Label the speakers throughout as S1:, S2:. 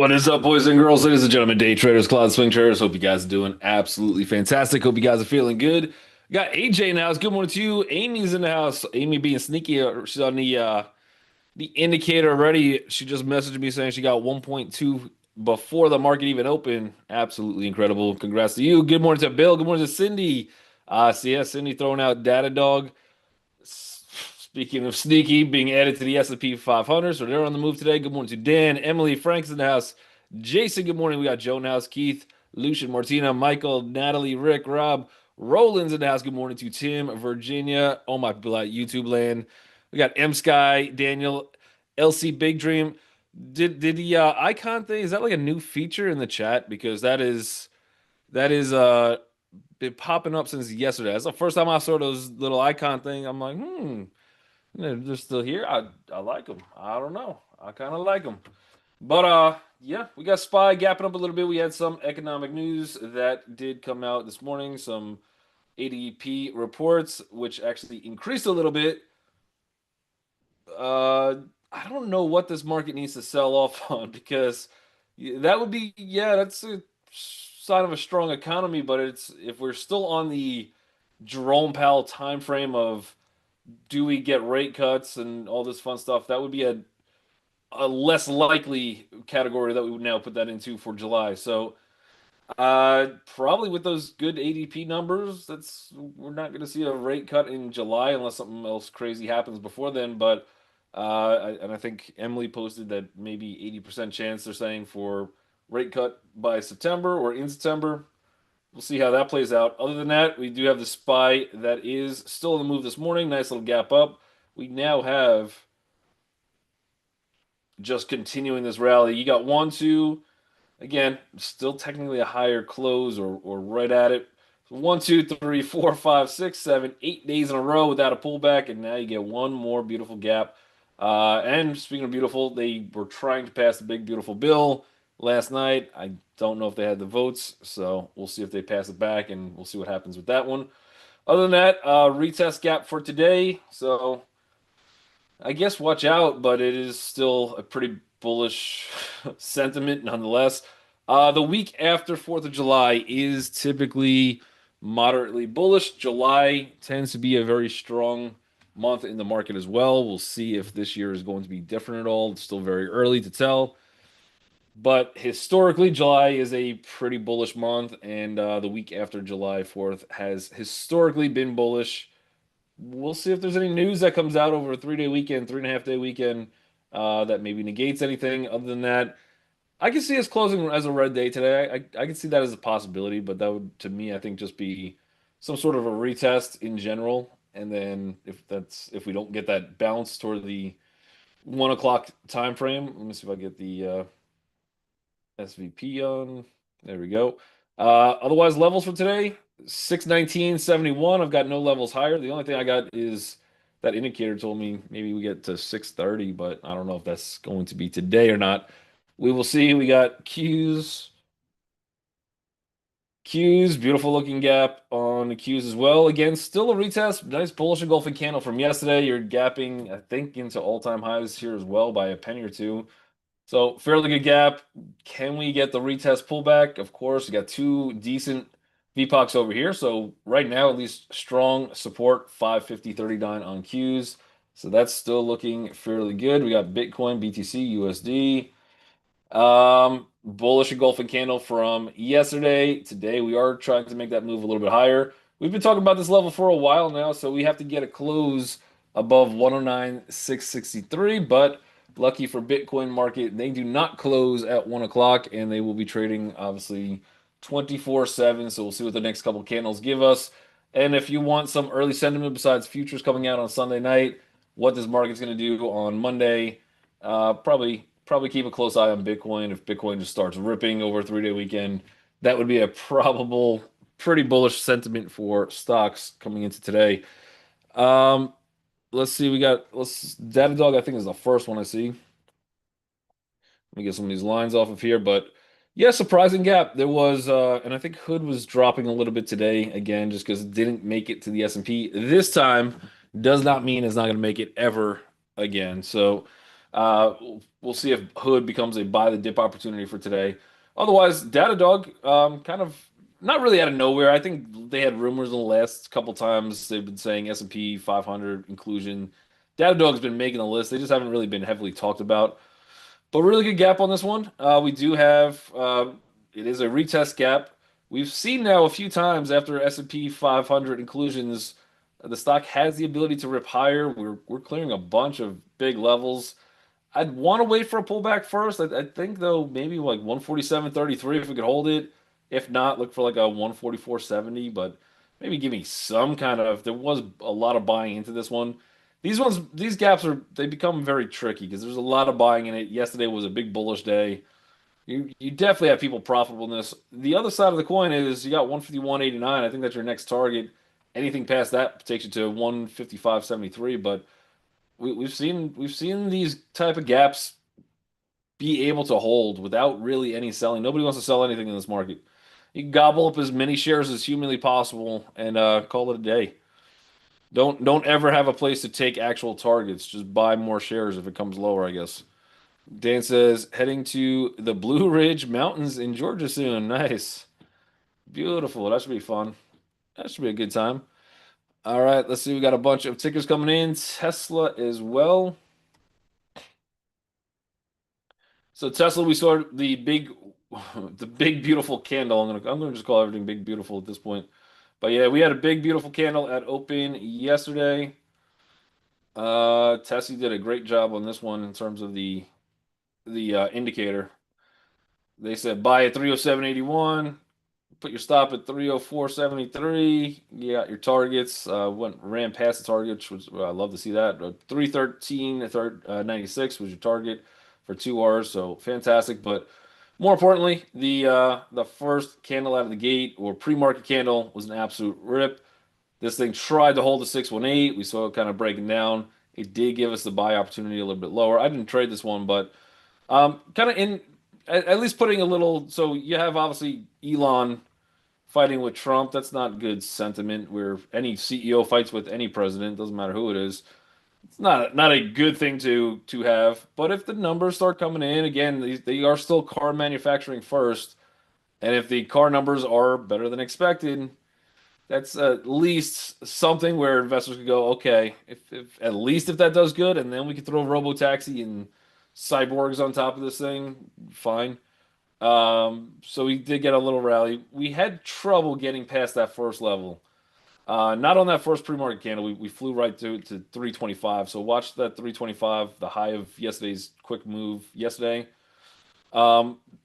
S1: What is up, boys and girls, ladies and gentlemen, day traders, cloud swing traders? Hope you guys are doing absolutely fantastic. Hope you guys are feeling good. We got AJ in the house. Good morning to you. Amy's in the house. Amy being sneaky. She's on the indicator already. She just messaged me saying she got 1.2 before the market even opened. Absolutely incredible. Congrats to you. Good morning to Bill. Good morning to Cindy. So yeah, Cindy throwing out Data Dog. Speaking of sneaky, being added to the S&P 500, so they're on the move today. Good morning to Dan, Emily, Frank's in the house. Jason, good morning. We got Joan House, Keith, Lucian, Martina, Michael, Natalie, Rick, Rob, Roland's in the house. Good morning to Tim, Virginia. Oh my people at YouTube land. We got M Sky, Daniel, LC Big Dream. Did the icon thing, is that like a new feature in the chat? Because that is been popping up since yesterday. That's the first time I saw those little icon thing. I'm like, they're still here. I like them. I don't know. I kind of like them. But yeah, we got SPY gapping up a little bit. We had some economic news that did come out this morning. Some ADP reports, which actually increased a little bit. I don't know what this market needs to sell off on because that would be, yeah, that's a sign of a strong economy. But it's if we're still on the Jerome Powell time frame of do we get rate cuts and all this fun stuff, that would be a less likely category that we would now put that into for July. So probably with those good ADP numbers, that's we're not going to see a rate cut in July unless something else crazy happens before then. But and I think Emily posted that maybe 80% chance they're saying for rate cut by September or in September. We'll see how that plays out. Other than that, we do have the SPY that is still in the move this morning. Nice little gap up. We now have just continuing this rally. You got one, two, again, still technically a higher close or right at it. So 1, 2, 3, 4, 5, 6, 7, 8 days in a row without a pullback, and now you get one more beautiful gap. And speaking of beautiful, they were trying to pass the big beautiful bill last night. I don't know if they had the votes, so we'll see if they pass it back, and we'll see what happens with that one. Other than that, retest gap for today. So I guess watch out, but it is still a pretty bullish sentiment nonetheless. The week after 4th of July is typically moderately bullish. July tends to be a very strong month in the market as well. We'll see if this year is going to be different at all. It's still very early to tell. But historically, July is a pretty bullish month, and the week after July 4th has historically been bullish. We'll see if there's any news that comes out over a 3 day weekend, 3.5 day weekend, that maybe negates anything. Other than that, I can see us closing as a red day today. I can see that as a possibility, but that would, to me, I think just be some sort of a retest in general. And then if we don't get that bounce toward the 1 o'clock time frame, let me see if I get the SVP on. There we go. Otherwise, levels for today 619.71. I've got no levels higher. The only thing I got is that indicator told me maybe we get to 630, but I don't know if that's going to be today or not. We will see. We got Qs. Qs, beautiful looking gap on the Qs as well. Again, still a retest. Nice bullish engulfing candle from yesterday. You're gapping, I think, into all-time highs here as well by a penny or two. So fairly good gap. Can we get the retest pullback? Of course, we got two decent VPOCs over here. So right now, at least strong support, 550.39 on Qs. So that's still looking fairly good. We got Bitcoin, BTC, USD. Bullish engulfing candle from yesterday. Today, we are trying to make that move a little bit higher. We've been talking about this level for a while now, so we have to get a close above 109,663, but lucky for Bitcoin market, they do not close at 1 o'clock, and they will be trading obviously 24/7. So we'll see what the next couple candles give us. And if you want some early sentiment besides futures coming out on Sunday night, what this market's going to do on Monday, probably keep a close eye on Bitcoin. If Bitcoin just starts ripping over a 3 day weekend, that would be a probable pretty bullish sentiment for stocks coming into today. Let's see. Let's Datadog, I think, is the first one I see. Let me get some of these lines off of here. But yeah, surprising gap. There was, and I think Hood was dropping a little bit today again, just because it didn't make it to the S&P. This time does not mean it's not going to make it ever again. So We'll see if Hood becomes a buy the dip opportunity for today. Otherwise, Datadog, kind of not really out of nowhere. I think they had rumors in the last couple times. They've been saying S&P 500 inclusion. Datadog's been making the list. They just haven't really been heavily talked about. But really good gap on this one. We do have it is a retest gap. We've seen now a few times after S&P 500 inclusions, the stock has the ability to rip higher. We're clearing a bunch of big levels. I'd want to wait for a pullback first. I think though maybe like 147.33 if we could hold it. If not, look for like a 144.70. But maybe give me some kind of. There was a lot of buying into this one. These gaps they become very tricky because there's a lot of buying in it. Yesterday was a big bullish day. You definitely have people profitable in this. The other side of the coin is you got 151.89. I think that's your next target. Anything past that takes you to 155.73. But we've seen these type of gaps be able to hold without really any selling. Nobody wants to sell anything in this market. You can gobble up as many shares as humanly possible and call it a day. Don't ever have a place to take actual targets. Just buy more shares if it comes lower, I guess. Dan says heading to the Blue Ridge Mountains in Georgia soon. Nice. Beautiful. That should be fun. That should be a good time. All right, let's see. We got a bunch of tickers coming in. Tesla as well. So Tesla, we saw the big, the big beautiful candle. I'm gonna just call everything big beautiful at this point. But yeah, we had a big beautiful candle at open yesterday. Tesla did a great job on this one in terms of the indicator. They said buy at 307.81, put your stop at 304.73. You got your targets. Ran past the targets, which I love to see that. 313.96 was your target for 2 hours, so fantastic. But more importantly, the first candle out of the gate or pre-market candle was an absolute rip. This thing tried to hold the 618. We saw it kind of breaking down. It did give us the buy opportunity a little bit lower. I didn't trade this one, but kind of in at least putting a little. So you have obviously Elon fighting with Trump. That's not good sentiment. Where any CEO fights with any president, doesn't matter who it is. It's not a good thing to have. But if the numbers start coming in again, they are still car manufacturing first, and if the car numbers are better than expected, that's at least something where investors could go, okay, if at least if that does good, and then we could throw Robotaxi and cyborgs on top of this thing, fine. So we did get a little rally. We had trouble getting past that first level. Not on that first pre-market candle. We flew right to 325. So watch that 325, the high of yesterday's quick move yesterday.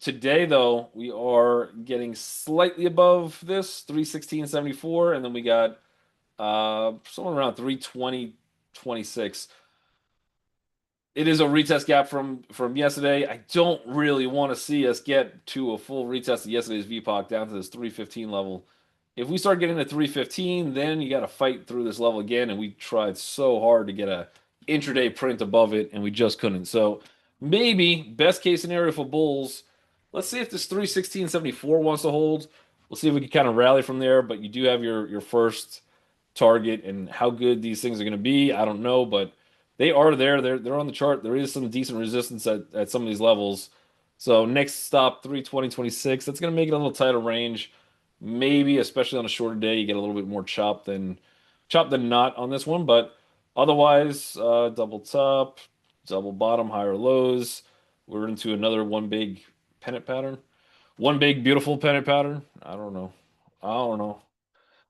S1: Today though, we are getting slightly above this 316.74, and then we got somewhere around 320.26. It is a retest gap from yesterday. I don't really want to see us get to a full retest of yesterday's VPOC down to this 315 level. If we start getting to 315, then you got to fight through this level again. And we tried so hard to get a intraday print above it, and we just couldn't. So maybe best case scenario for bulls. Let's see if this 316.74 wants to hold. We'll see if we can kind of rally from there. But you do have your first target, and how good these things are going to be, I don't know, but they are there. They're on the chart. There is some decent resistance at some of these levels. So next stop 320.26. That's going to make it a little tighter range. Maybe, especially on a shorter day, you get a little bit more chop than not on this one. But otherwise, double top, double bottom, higher lows. We're into another one big pennant pattern. One big beautiful pennant pattern. I don't know. I don't know.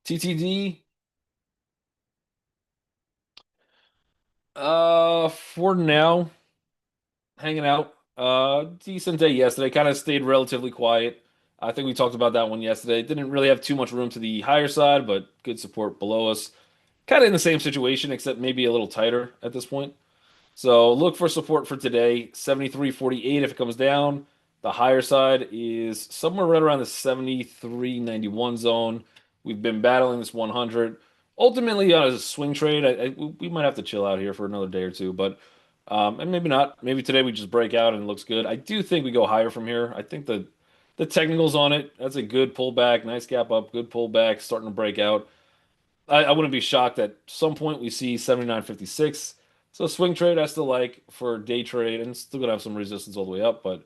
S1: TTD. For now, hanging out. Decent day yesterday. Kind of stayed relatively quiet. I think we talked about that one yesterday. Didn't really have too much room to the higher side, but good support below us. Kind of in the same situation, except maybe a little tighter at this point. So look for support for today. 73.48 if it comes down. The higher side is somewhere right around the 73.91 zone. We've been battling this 100. Ultimately, on a swing trade, we might have to chill out here for another day or two, but and maybe not. Maybe today we just break out and it looks good. I do think we go higher from here. I think the technicals on it, that's a good pullback, nice gap up, good pullback, starting to break out. I wouldn't be shocked at some point we see 79.56. So swing trade I still like for day trade, and still gonna have some resistance all the way up, but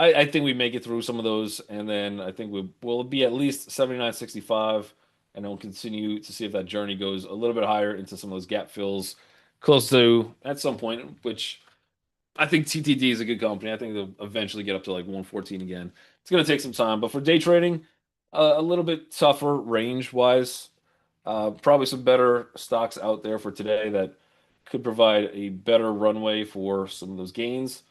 S1: I think we make it through some of those, and then I think will be at least 79.65, and then we'll continue to see if that journey goes a little bit higher into some of those gap fills close to at some point, which I think TTD is a good company. I think they'll eventually get up to like 114 again. It's going to take some time, but for day trading, a little bit tougher range wise. Probably some better stocks out there for today that could provide a better runway for some of those gains.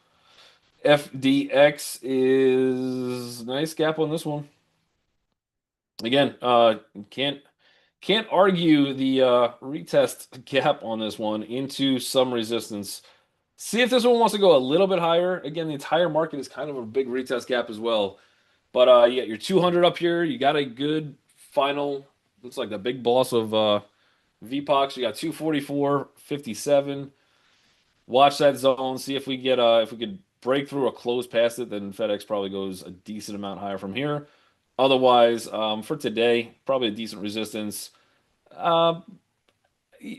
S1: FDX is nice gap on this one. Again, can't argue the retest gap on this one into some resistance. See if this one wants to go a little bit higher. Again, the entire market is kind of a big retest gap as well. But you got your 200 up here. You got a good final. Looks like the big boss of VPOX. You got 244.57. Watch that zone. See if we could break through or close past it. Then FedEx probably goes a decent amount higher from here. Otherwise, for today, probably a decent resistance. Uh,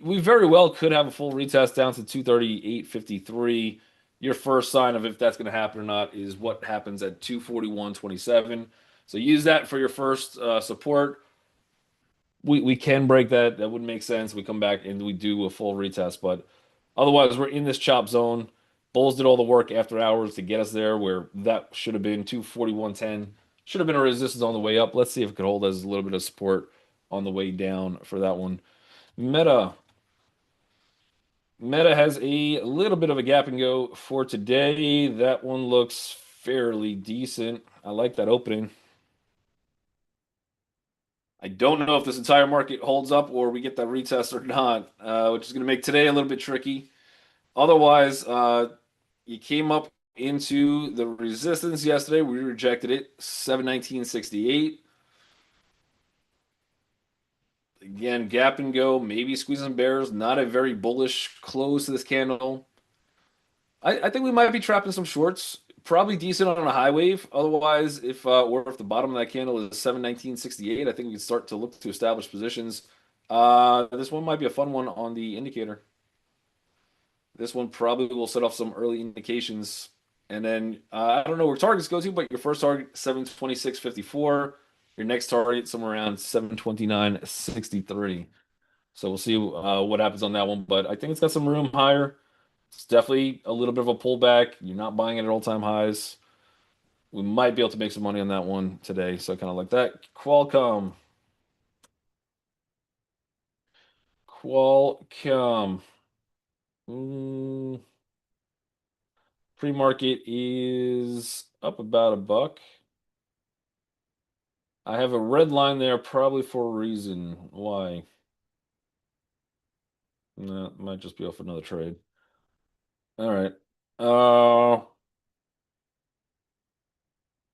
S1: we very well could have a full retest down to 238.53. Your first sign of if that's going to happen or not is what happens at 241.27. So use that for your first support. We can break that. That wouldn't make sense. We come back and we do a full retest, but otherwise we're in this chop zone. Bulls did all the work after hours to get us there, where that should have been 241.10. Should have been a resistance on the way up. Let's see if it could hold as a little bit of support on the way down for that one. Meta. Meta has a little bit of a gap and go for today. That one looks fairly decent. I like that opening. I don't know if this entire market holds up or we get that retest or not, which is going to make today a little bit tricky. Otherwise, you came up into the resistance yesterday. We rejected it, 719.68. Again, gap and go, maybe squeezing bears. Not a very bullish close to this candle. I think we might be trapped in some shorts. Probably decent on a high wave. Otherwise, if the bottom of that candle is 719.68, I think we can start to look to establish positions. This one might be a fun one on the indicator. This one probably will set off some early indications. And then I don't know where targets go to, but your first target 726.54. Your next target somewhere around 729.63. So we'll see what happens on that one. But I think it's got some room higher. It's definitely a little bit of a pullback. You're not buying it at all-time highs. We might be able to make some money on that one today. So I kind of like that. Qualcomm. Qualcomm. Mm, Pre-market is up about $1. I have a red line there probably for a reason. Why? No, it might just be off another trade. All right.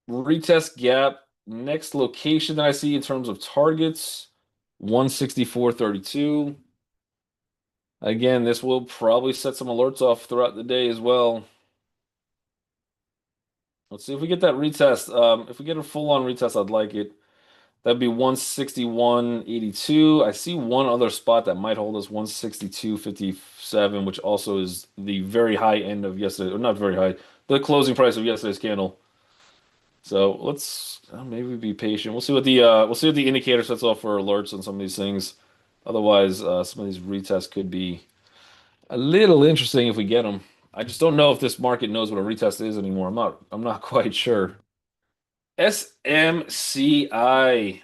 S1: Retest gap. Next location that I see in terms of targets, 164.32. Again, this will probably set some alerts off throughout the day as well. Let's see if we get that retest. If we get a full-on retest, I'd like it. That'd be 161.82. I see one other spot that might hold us 162.57, which also is the very high end of yesterday, or not very high, the closing price of yesterday's candle. So let's maybe be patient. We'll see what the indicator sets off for alerts on some of these things. Otherwise, some of these retests could be a little interesting if we get them. I just don't know if this market knows what a retest is anymore. I'm not quite sure. SMCI.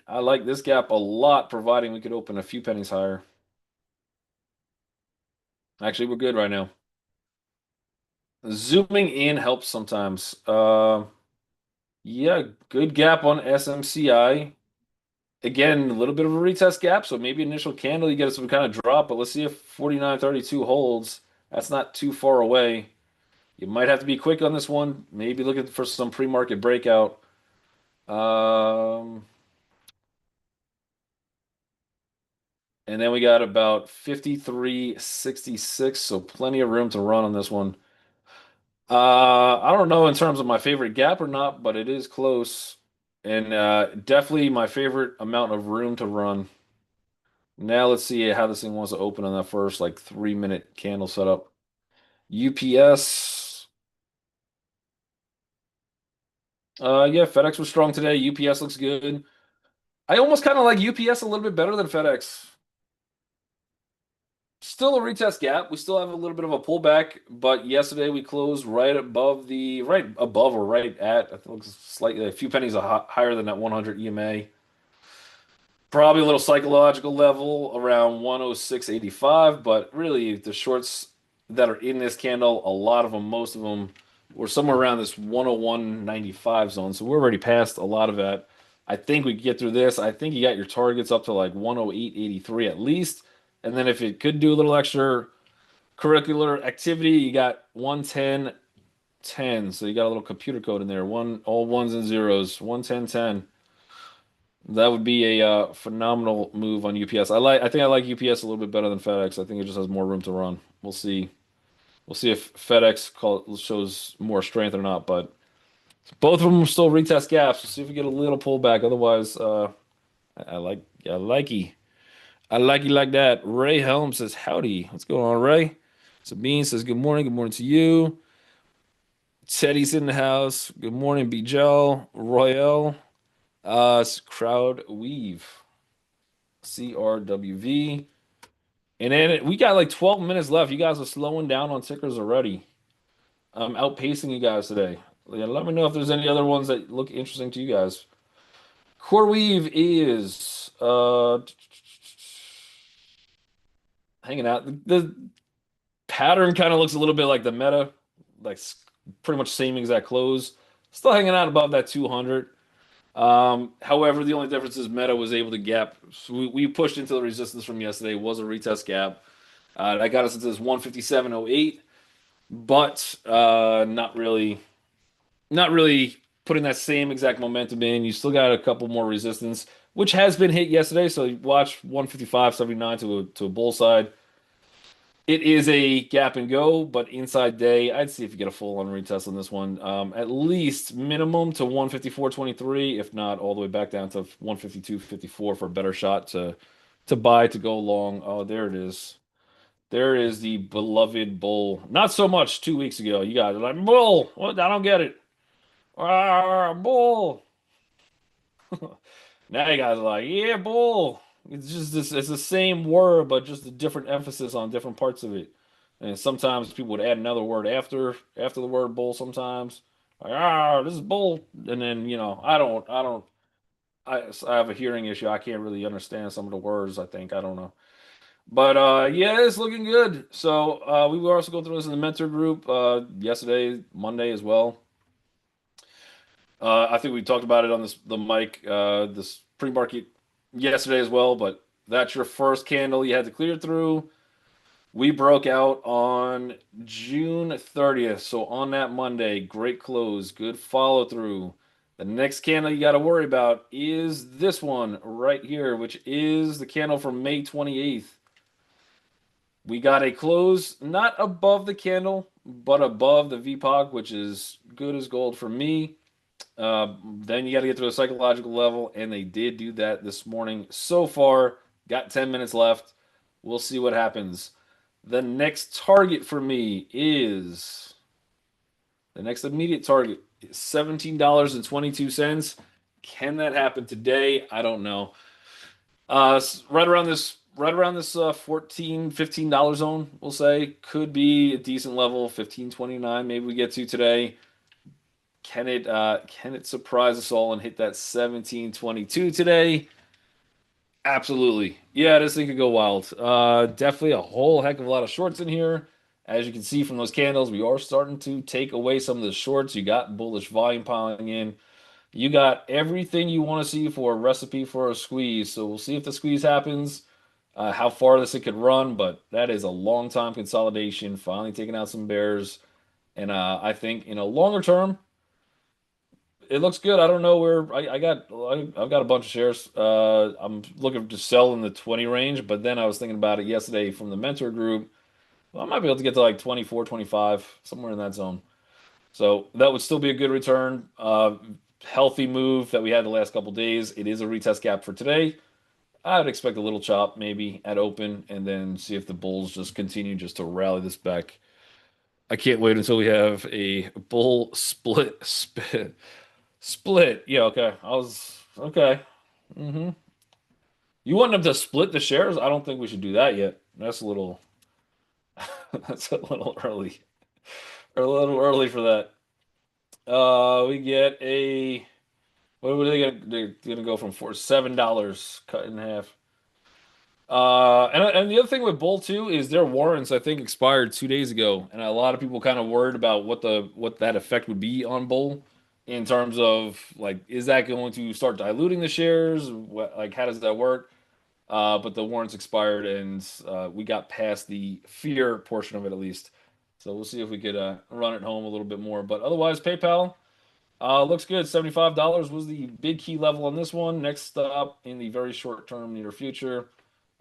S1: I like this gap a lot, providing we could open a few pennies higher. Actually, we're good right now. Zooming in helps sometimes. Yeah, good gap on SMCI. Again, a little bit of a retest gap, so maybe initial candle you get some kind of drop, but let's see if 49.32 holds. That's not too far away. You might have to be quick on this one. Maybe looking for some pre-market breakout. And then we got about 53.66, so plenty of room to run on this one. I don't know in terms of my favorite gap or not, but it is close. And definitely my favorite amount of room to run. Now let's see how this thing wants to open on that first like 3-minute candle setup. UPS. Yeah, FedEx was strong today. UPS looks good. I almost kind of like UPS a little bit better than FedEx. Still a retest gap. We still have a little bit of a pullback, but yesterday we closed right above or right at, I think it's slightly a few pennies higher than that 100 EMA. Probably a little psychological level around 106.85, but really the shorts that are in this candle, a lot of them, most of them were somewhere around this 101.95 zone. So we're already past a lot of that. I think we can get through this. I think you got your targets up to like 108.83 at least. And then if it could do a little extra curricular activity, you got 110.10. So you got a little computer code in there. All ones and zeros. 110.10. That would be a phenomenal move on UPS. I think I like UPS a little bit better than FedEx. I think it just has more room to run. We'll see. We'll see if shows more strength or not. But both of them still retest gaps. We'll see if we get a little pullback. Otherwise, I likey. I likey like that. Ray Helm says howdy. What's going on, Ray? Sabine says good morning. Good morning to you. Teddy's in the house. Good morning, Bijel. Royale. Crowd Weave. CRWV. And then we got like 12 minutes left. You guys are slowing down on tickers already. I'm outpacing you guys today. Yeah, let me know if there's any other ones that look interesting to you guys. CoreWeave is hanging out. The pattern kind of looks a little bit like the meta, like pretty much same exact close. Still hanging out above that 200. However, the only difference is Meta was able to gap. So we pushed into the resistance from yesterday. It was a retest gap. That got us into this 157.08, but not really putting that same exact momentum in. You still got a couple more resistance, which has been hit yesterday. So watch 155.79 to a bull side. It is a gap and go, but inside day, I'd see if you get a full on retest on this one. At least minimum to 154.23, if not all the way back down to 152.54 for a better shot to buy to go long. Oh, there it is. There is the beloved bull. Not so much 2 weeks ago. You guys are like, bull. What? I don't get it. Bull. Now you guys are like, yeah, bull. It's just this. It's the same word, but just a different emphasis on different parts of it. And sometimes people would add another word after the word bull. Sometimes, like, this is bull, and then I have a hearing issue. I can't really understand some of the words. I think I don't know, but yeah, it's looking good. So we were also going through this in the mentor group yesterday, Monday as well. I think we talked about it on the mic, this pre-market yesterday as well, but that's your first candle you had to clear through. We broke out on June 30th. So on that Monday, great close, good follow through. The next candle you got to worry about is this one right here, which is the candle from May 28th. We got a close not above the candle, but above the VPOG, which is good as gold for me. Then you got to get to a psychological level, and they did do that this morning. So far, got 10 minutes left. We'll see what happens. The next target for me is the next immediate target is $17.22. Can that happen today? I don't know. Right around this 14 $15 zone, we'll say, could be a decent level. 15.29 maybe we get to today. Can it surprise us all and hit that 17.22 today? Absolutely. Yeah, this thing could go wild. Definitely a whole heck of a lot of shorts in here. As you can see from those candles, we are starting to take away some of the shorts. You got bullish volume piling in. You got everything you want to see for a recipe for a squeeze. So we'll see if the squeeze happens, how far this it could run, but that is a long time consolidation, finally taking out some bears. And I think in a longer term, it looks good. I don't know where I've got a bunch of shares. I'm looking to sell in the 20 range, but then I was thinking about it yesterday from the mentor group. Well, I might be able to get to like 24, 25, somewhere in that zone. So that would still be a good return. Healthy move that we had the last couple days. It is a retest gap for today. I would expect a little chop maybe at open and then see if the bulls just continue just to rally this back. I can't wait until we have a bull split. Yeah, okay. I was okay. Hmm. You want them to split the shares? I don't think we should do that yet. That's a little that's a little early. Or a little early for that. We get a what were they gonna they're gonna go from $7 cut in half. And the other thing with Bull too is their warrants I think expired 2 days ago, and a lot of people kind of worried about what that effect would be on Bull in terms of like is that going to start diluting the shares? What like how does that work? But the warrants expired, and we got past the fear portion of it at least. So we'll see if we could run it home a little bit more. But otherwise, PayPal looks good. $75 was the big key level on this one. Next up in the very short term, near future,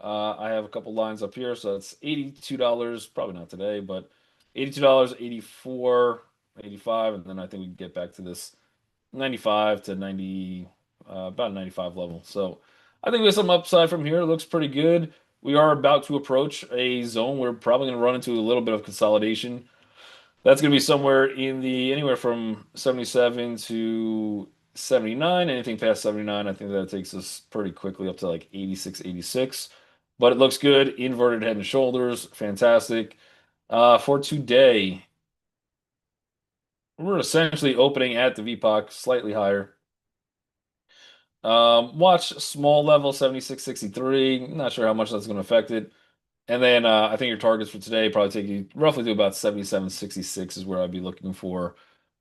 S1: I have a couple lines up here. So it's $82. Probably not today, but $82, 84, 85, and then I think we can get back to this 95 to 90, about 95 level. So I think we have some upside from here. It looks pretty good. We are about to approach a zone. We're probably going to run into a little bit of consolidation. That's going to be somewhere in the anywhere from 77 to 79. Anything past 79, I think that takes us pretty quickly up to like 86, 86. But it looks good. Inverted head and shoulders. Fantastic. For today, we're essentially opening at the VPOC, slightly higher. Watch small level 76.63. Not sure how much that's going to affect it. And then I think your targets for today probably take you roughly to about 77.66 is where I'd be looking for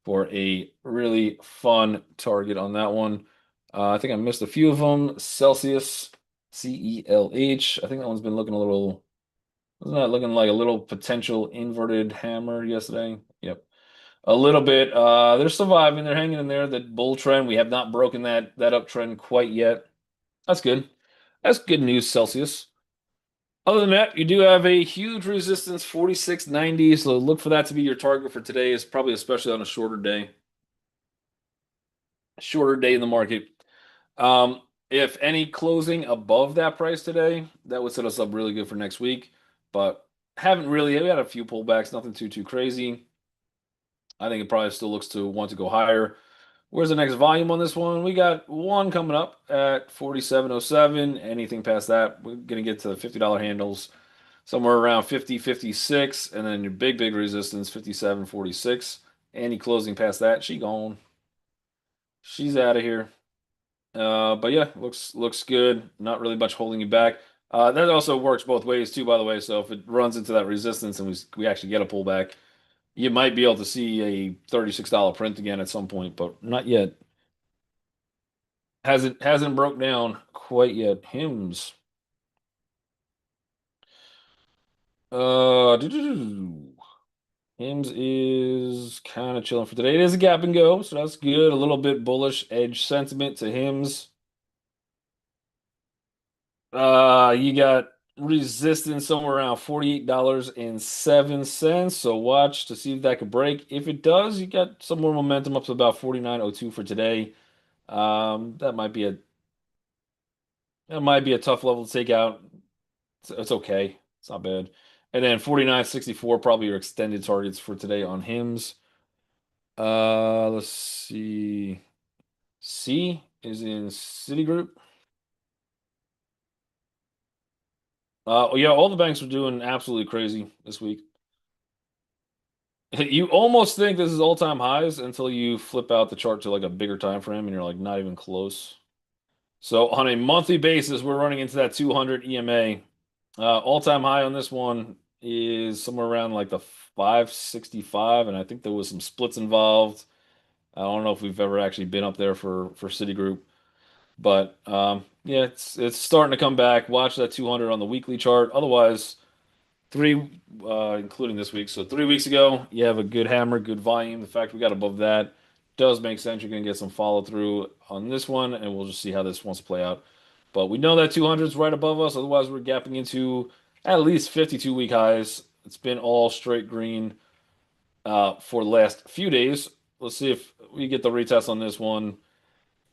S1: a really fun target on that one. I think I missed a few of them. Celsius, CELH. I think that one's been looking a little, wasn't that looking like a little potential inverted hammer yesterday? Yep. A little bit. They're surviving. They're hanging in there. The bull trend. We have not broken that uptrend quite yet. That's good. That's good news, Celsius. Other than that, you do have a huge resistance, 46.90. So look for that to be your target for today, is probably especially on a shorter day in the market. If any closing above that price today, that would set us up really good for next week. But haven't really, we had a few pullbacks, nothing too crazy. I think it probably still looks to want to go higher. Where's the next volume on this one? We got one coming up at 47.07. Anything past that, we're gonna get to the $50 handles somewhere around 50, 56, and then your big resistance 57.46. Any closing past that, she gone. She's out of here. But yeah, looks good. Not really much holding you back. That also works both ways too, by the way. So if it runs into that resistance and we actually get a pullback, you might be able to see a $36 print again at some point, but not yet. Hasn't broke down quite yet. Hims. Hims is kind of chilling for today. It is a gap and go, so that's good. A little bit bullish edge sentiment to Hims. You got resistance somewhere around $48.07. So watch to see if that could break. If it does, you got some more momentum up to about 49.02 for today. That might be a tough level to take out. It's okay. It's not bad. And then 49.64 probably your extended targets for today on Hims. Let's see. C is in Citigroup. Yeah, all the banks are doing absolutely crazy this week. You almost think this is all-time highs until you flip out the chart to like a bigger time frame and you're like not even close. So on a monthly basis, we're running into that 200 EMA. All-time high on this one is somewhere around like the 565, and I think there was some splits involved. I don't know if we've ever actually been up there for Citigroup, but yeah, it's starting to come back. Watch that 200 on the weekly chart. Otherwise, including this week. So 3 weeks ago, you have a good hammer, good volume. The fact we got above that does make sense. You're gonna get some follow through on this one, and we'll just see how this wants to play out. But we know that 200 is right above us. Otherwise, we're gapping into at least 52-week highs. It's been all straight green for the last few days. Let's see if we get the retest on this one.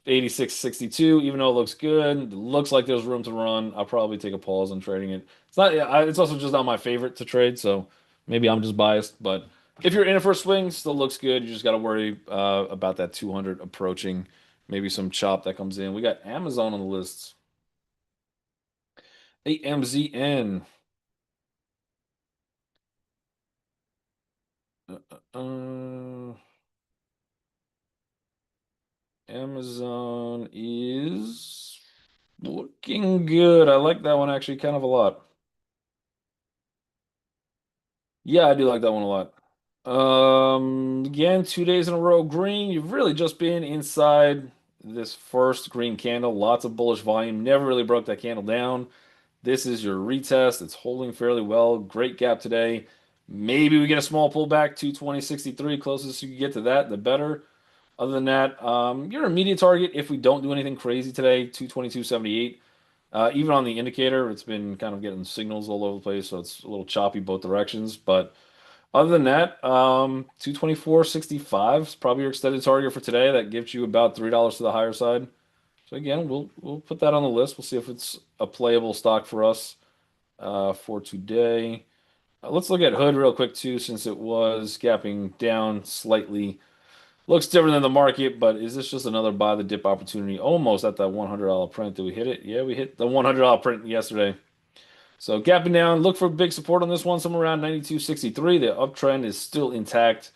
S1: 86.62, even though it looks good, it looks like there's room to run. I'll probably take a pause on trading it. It's not. It's also just not my favorite to trade, so maybe I'm just biased. But If you're in it for a swing, still looks good. You just got to worry about that 200 approaching. Maybe some chop that comes in. We got Amazon on the list. AMZN. Amazon is looking good. I like that one actually kind of a lot. Yeah, I do like that one a lot. Again, 2 days in a row green. You've really just been inside this first green candle. Lots of bullish volume. Never really broke that candle down. This is your retest. It's holding fairly well. Great gap today. Maybe we get a small pullback, 220.63. Closest you can get to that, the better. Other than that, your immediate target, if we don't do anything crazy today, 222.78. Even on the indicator, it's been kind of getting signals all over the place, so it's a little choppy both directions. But other than that, 224.65 is probably your extended target for today. That gives you about $3 to the higher side. So again, we'll put that on the list. We'll see if it's a playable stock for us for today. Let's look at Hood real quick too, since it was gapping down slightly. Looks different than the market, but is this just another buy the dip opportunity? Almost at that $100 print. Did we hit it? Yeah, we hit the $100 print yesterday. So gapping down, look for big support on this one, somewhere around 92.63. The uptrend is still intact.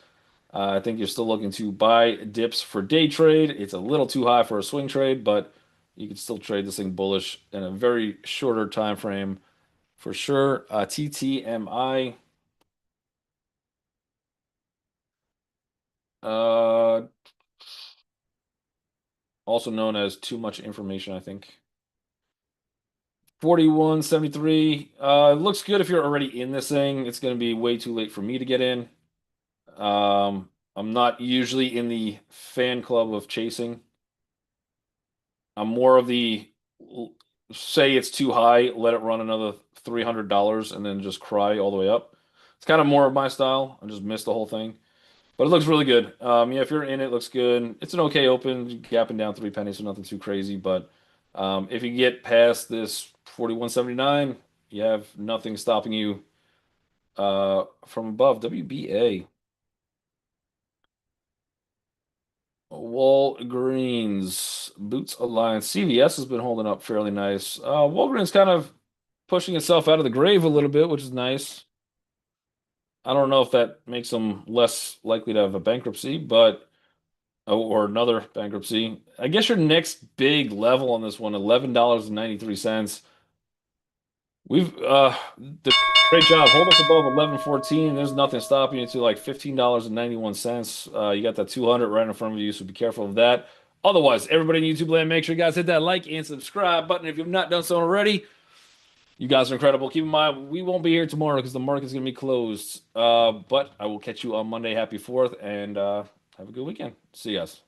S1: I think you're still looking to buy dips for day trade. It's a little too high for a swing trade, but you can still trade this thing bullish in a very shorter time frame for sure. TTMI, uh, also known as too much information, I think. 41.73. Looks good if you're already in this thing. It's going to be way too late for me to get in. I'm not usually in the fan club of chasing. I'm more of the say it's too high, let it run another $300 and then just cry all the way up. It's kind of more of my style. I just missed the whole thing. But it looks really good. Yeah, if you're in it, it looks good. It's an okay open, gapping down 3 pennies, so nothing too crazy. But if you get past this 41.79, you have nothing stopping you from above. WBA. Walgreens, Boots Alliance, CVS has been holding up fairly nice. Walgreens kind of pushing itself out of the grave a little bit, which is nice. I don't know if that makes them less likely to have a bankruptcy, but or another bankruptcy. I guess your next big level on this one, $11.93. We've the great job. Hold us above 11.14. There's nothing stopping you to like $15.91. You got that 200 right in front of you, so be careful of that. Otherwise, everybody in YouTube land, make sure you guys hit that like and subscribe button if you've not done so already. You guys are incredible. Keep in mind, we won't be here tomorrow because the market's going to be closed. But I will catch you on Monday. Happy 4th, and have a good weekend. See you guys.